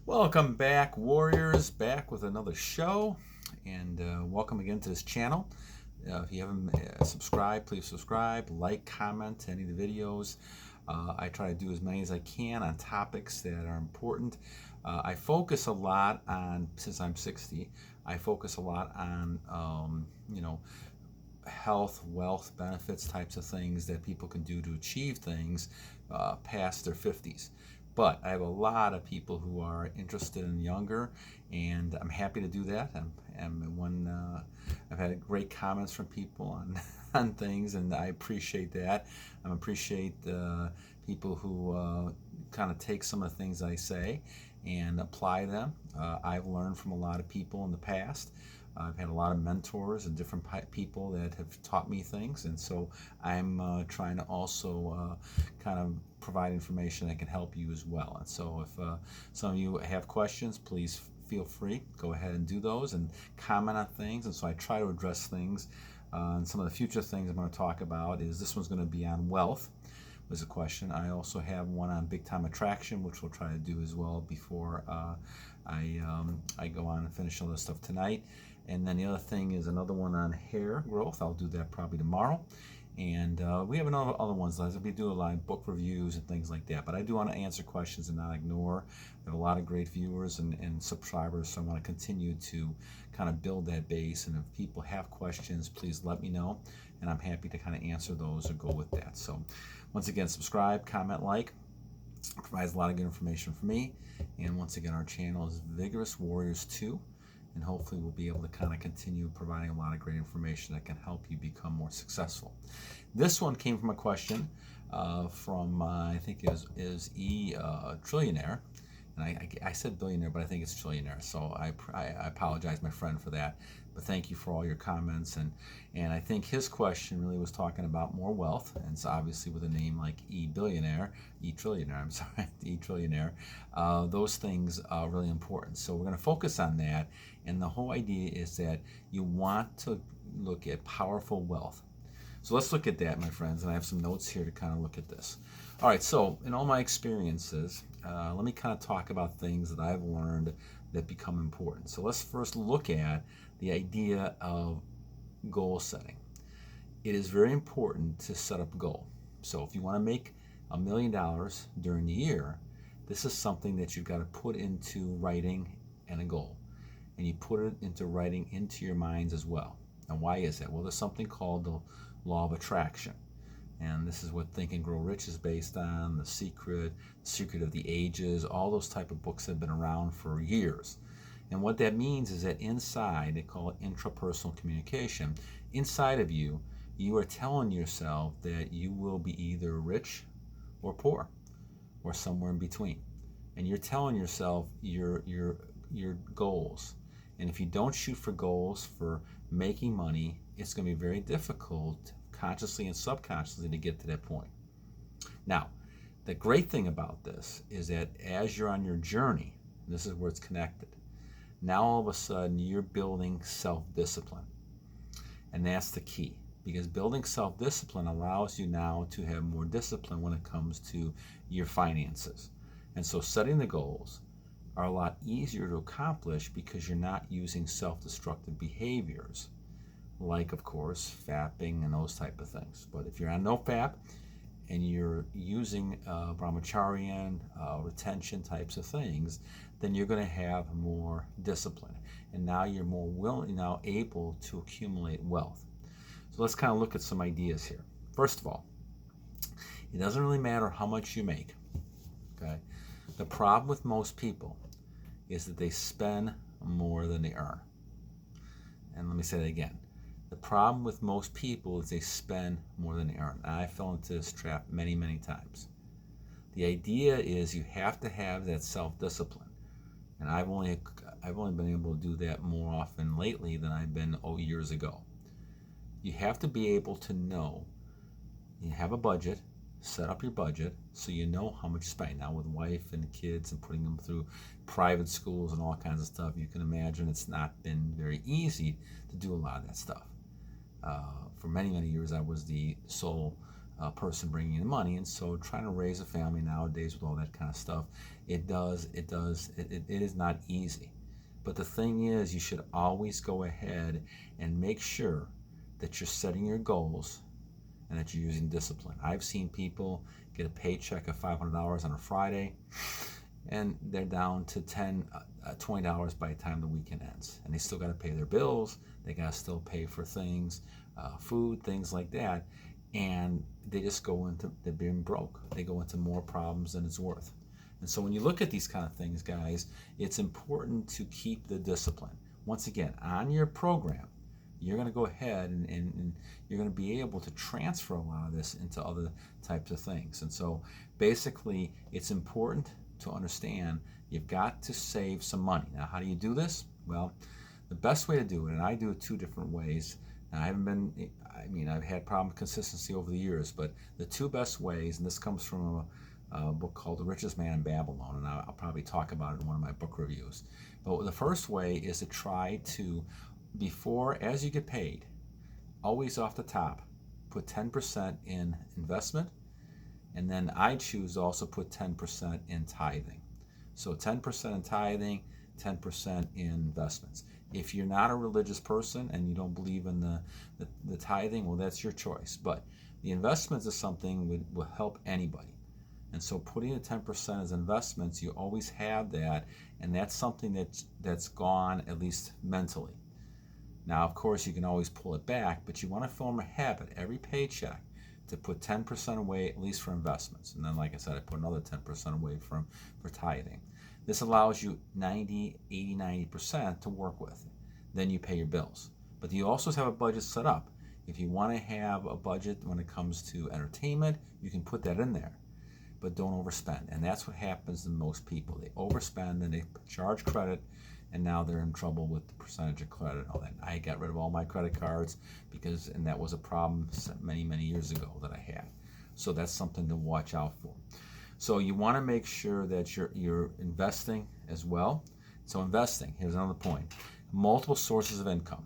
Welcome back, Warriors, back with another show, and welcome again to this channel. If you haven't subscribed, please subscribe, like, comment any of the videos. I try to do as many as I can on topics that are important. I focus a lot on, since I'm 60, I focus a lot on, health, wealth, benefits, types of things that people can do to achieve things past their 50s. But I have a lot of people who are interested in younger, and I'm happy to do that. I've had great comments from people on on things, and I appreciate that. I appreciate people who kind of take some of the things I say and apply them. I've learned from a lot of people in the past. I've had a lot of mentors and different people that have taught me things, and so I'm trying to also kind of provide information that can help you as well. And so if some of you have questions, please feel free, go ahead and do those and comment on things. And so I try to address things. And some of the future things I'm going to talk about is this one's going to be on wealth, was a question. I also have one on big time attraction, which we'll try to do as well before I go on and finish all this stuff tonight. And then the other thing is another one on hair growth. I'll do that probably tomorrow. And we have other ones. We do a lot of book reviews and things like that. But I do want to answer questions and not ignore. We have a lot of great viewers and subscribers, so I want to continue to kind of build that base. And if people have questions, please let me know, and I'm happy to kind of answer those or go with that. So once again, subscribe, comment, like. Provides a lot of good information for me. And once again, our channel is Vigorous Warriors 2. And hopefully we'll be able to kind of continue providing a lot of great information that can help you become more successful. This one came from a question from, I think it is Trillionaire. And I said billionaire, but I think it's trillionaire. So I apologize, my friend, for that. But thank you for all your comments. And I think his question really was talking about more wealth. And so obviously with a name like E-trillionaire, E-trillionaire, those things are really important. So we're going to focus on that. And the whole idea is that you want to look at powerful wealth. So let's look at that, my friends, and I have some notes here to kind of look at this. All right, so in all my experiences, let me kind of talk about things that I've learned that become important. So let's first look at the idea of goal setting. It is very important to set up a goal. So if you want to make $1 million during the year, this is something that you've got to put into writing and a goal. And you put it into writing into your minds as well. And why is that? Well, there's something called the law of attraction. And this is what Think and Grow Rich is based on, The Secret of the Ages, all those type of books have been around for years. And what that means is that inside, they call it intrapersonal communication, inside of you, you are telling yourself that you will be either rich or poor or somewhere in between. And you're telling yourself your goals. And if you don't shoot for goals for making money, it's going to be very difficult consciously and subconsciously to get to that point. Now, the great thing about this is that as you're on your journey, this is where it's connected, now all of a sudden you're building self-discipline. And that's the key, because building self-discipline allows you now to have more discipline when it comes to your finances. And so setting the goals are a lot easier to accomplish because you're not using self-destructive behaviors like, of course, fapping and those type of things. But if you're on no fap and you're using brahmacharyan, retention types of things, then you're going to have more discipline. And now you're more willing, now able to accumulate wealth. So let's kind of look at some ideas here. First of all, it doesn't really matter how much you make, okay? The problem with most people is that they spend more than they earn. And let me say that again. The problem with most people is they spend more than they earn. And I fell into this trap many, many times. The idea is you have to have that self-discipline. And I've only been able to do that more often lately than I've been years ago. You have to be able to know, you have a budget, set up your budget so you know how much you spend. Now with wife and kids and putting them through private schools and all kinds of stuff, you can imagine it's not been very easy to do a lot of that stuff. For many, many years I was the sole person bringing in money. And so trying to raise a family nowadays with all that kind of stuff, it is not easy. But the thing is, you should always go ahead and make sure that you're setting your goals and that you're using discipline. I've seen people get a paycheck of $500 on a Friday, and they're down to $20 by the time the weekend ends. And they still got to pay their bills. They got to still pay for things, food, things like that. And they just they're being broke. They go into more problems than it's worth. And so when you look at these kind of things, guys, it's important to keep the discipline. Once again, on your program, you're going to go ahead and you're going to be able to transfer a lot of this into other types of things. And so basically, it's important to understand you've got to save some money. Now, how do you do this? Well, the best way to do it, and I do it two different ways. Now, I've had problem with consistency over the years, but the two best ways, and this comes from a book called The Richest Man in Babylon, and I'll probably talk about it in one of my book reviews. But the first way is to try to, as you get paid, always off the top, put 10% in investment, and then I choose to also put 10% in tithing. So 10% in tithing, 10% in investments. If you're not a religious person and you don't believe in the tithing, well, that's your choice. But the investments is something that will help anybody. And so putting the 10% as investments, you always have that, and that's something that's gone, at least mentally. Now, of course, you can always pull it back, but you want to form a habit every paycheck to put 10% away, at least for investments. And then, like I said, I put another 10% away for tithing. This allows you 90% to work with. Then you pay your bills. But you also have a budget set up. If you want to have a budget when it comes to entertainment, you can put that in there. But don't overspend. And that's what happens to most people. They overspend and they charge credit, and now they're in trouble with the percentage of credit and all that. I got rid of all my credit cards and that was a problem many, many years ago that I had. So that's something to watch out for. So you want to make sure that you're investing as well. So investing, here's another point. Multiple sources of income.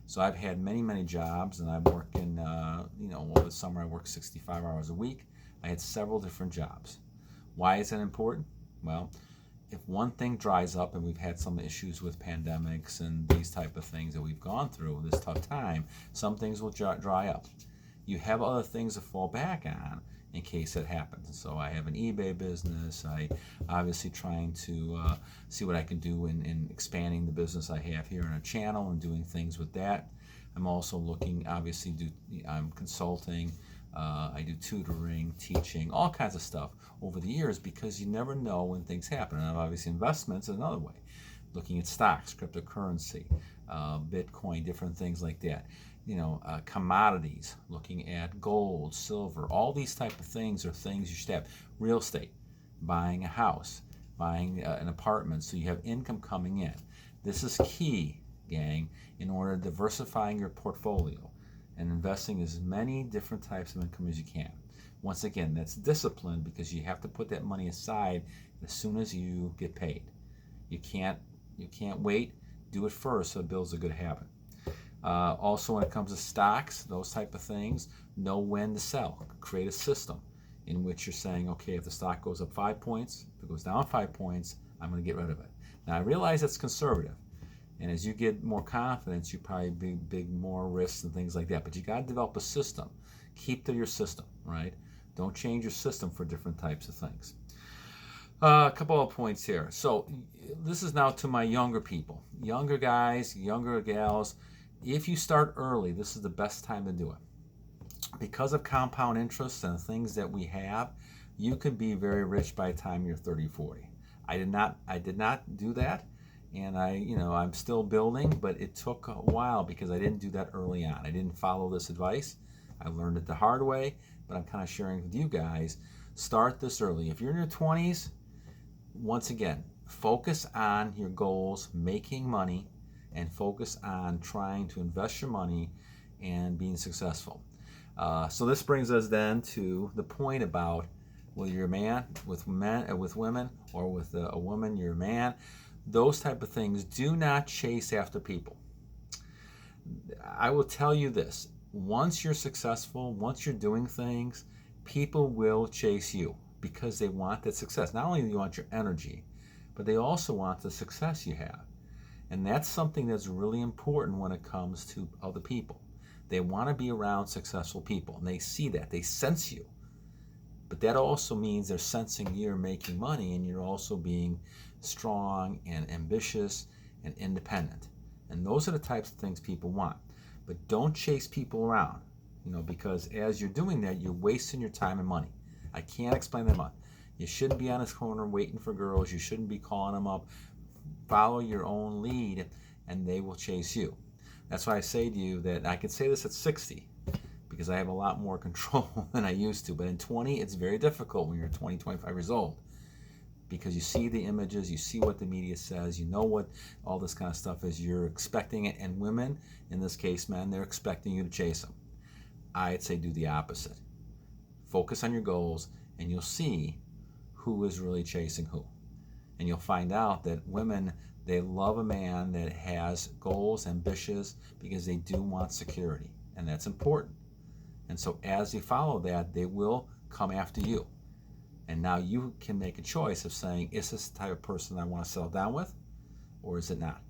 So I've had many, many jobs, and I work in, over the summer I work 65 hours a week. I had several different jobs. Why is that important? Well, if one thing dries up, and we've had some issues with pandemics and these type of things that we've gone through this tough time, some things will dry up. You have other things to fall back on in case that happens. And so I have an eBay business. I obviously trying to see what I can do in expanding the business I have here in a channel and doing things with that. I'm also looking, obviously, I'm consulting. I do tutoring, teaching, all kinds of stuff over the years, because you never know when things happen. And obviously investments is another way. Looking at stocks, cryptocurrency, Bitcoin, different things like that. Commodities, looking at gold, silver, all these type of things are things you should have. Real estate, buying a house, buying an apartment so you have income coming in. This is key, gang, in order to diversifying your portfolio and investing as many different types of income as you can. Once again, that's discipline, because you have to put that money aside as soon as you get paid. You can't wait. Do it first so it builds a good habit. Also, when it comes to stocks, those type of things, know when to sell. Create a system in which you're saying, okay, if the stock goes up 5 points, if it goes down 5 points, I'm going to get rid of it. Now, I realize that's conservative. And as you get more confidence, you probably big more risks and things like that. But you got to develop a system. Keep to your system, right? Don't change your system for different types of things. A couple of points here. So this is now to my younger people, younger guys, younger gals. If you start early, this is the best time to do it. Because of compound interest and things that we have, you could be very rich by the time you're 30, 40. I did not do that. And I'm still building, but it took a while because I didn't do that early on. I didn't follow this advice. I learned it the hard way, but I'm kind of sharing with you guys. Start this early. If you're in your 20s, once again, focus on your goals, making money, and focus on trying to invest your money and being successful. So this brings us then to the point about whether you're a man, with women, or with a woman, you're a man. Those type of things, do not chase after people. I will tell you this, once you're successful, once you're doing things, People will chase you because they want that success. Not only do they want your energy, but they also want the success you have. And that's something that's really important when it comes to other people. They want to be around successful people, and they see that. They sense you. But that also means they're sensing you're making money, and you're also being strong and ambitious and independent. And those are the types of things people want. But don't chase people around, because as you're doing that, you're wasting your time and money. I can't explain that much. You shouldn't be on this corner waiting for girls. You shouldn't be calling them up. Follow your own lead, and they will chase you. That's why I say to you that I could say this at 60 because I have a lot more control than I used to. But in 20, it's very difficult when you're 20, 25 years old because you see the images, you see what the media says, you know what all this kind of stuff is. You're expecting it. And women, in this case men, they're expecting you to chase them. I'd say do the opposite. Focus on your goals, and you'll see who is really chasing who. And you'll find out that women, they love a man that has goals, ambitious, because they do want security. And that's important. And so as you follow that, they will come after you. And now you can make a choice of saying, is this the type of person I want to settle down with, or is it not?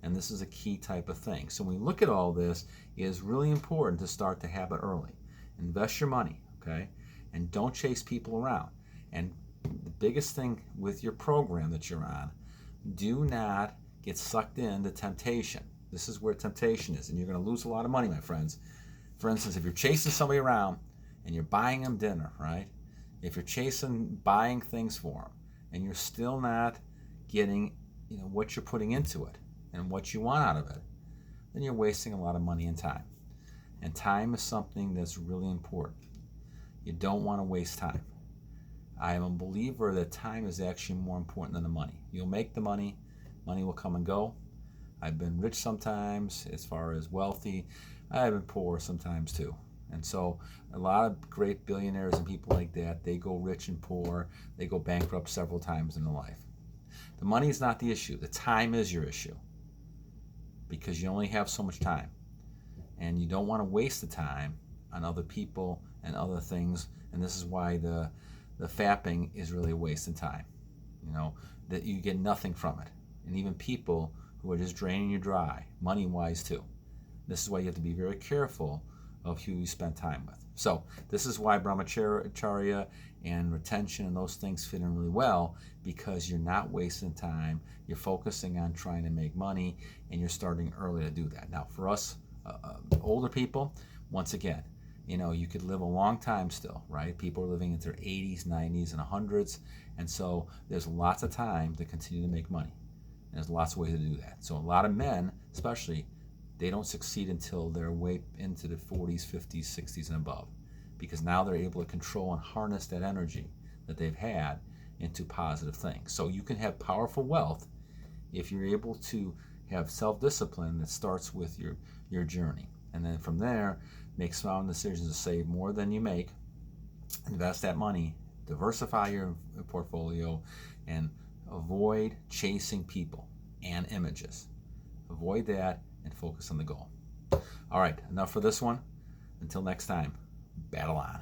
And this is a key type of thing. So when we look at all this, it is really important to start the habit early. Invest your money, okay? And don't chase people around. And the biggest thing with your program that you're on, do not get sucked into temptation. This is where temptation is, and you're going to lose a lot of money, my friends. For instance, if you're chasing somebody around and you're buying them dinner, right? If you're buying things for them, and you're still not getting, what you're putting into it and what you want out of it, then you're wasting a lot of money and time. And time is something that's really important. You don't want to waste time. I am a believer that time is actually more important than the money. You'll make the money, money will come and go. I've been rich sometimes as far as wealthy. I've been poor sometimes too. And so a lot of great billionaires and people like that, they go rich and poor. They go bankrupt several times in their life. The money is not the issue. The time is your issue because you only have so much time. And you don't want to waste the time on other people and other things. And this is why the fapping is really a waste of time, that you get nothing from it. And even people who are just draining you dry, money-wise too. This is why you have to be very careful of who you spend time with. So this is why brahmacharya and retention and those things fit in really well, because you're not wasting time, you're focusing on trying to make money, and you're starting early to do that. Now for us older people, once again, you could live a long time still, right? People are living into their 80s, 90s, and 100s. And so there's lots of time to continue to make money. And there's lots of ways to do that. So a lot of men, especially, they don't succeed until they're way into the 40s, 50s, 60s, and above. Because now they're able to control and harness that energy that they've had into positive things. So you can have powerful wealth if you're able to have self-discipline that starts with your journey. And then from there, make sound decisions to save more than you make, invest that money, diversify your portfolio, and avoid chasing people and images. Avoid that and focus on the goal. All right, enough for this one. Until next time, battle on.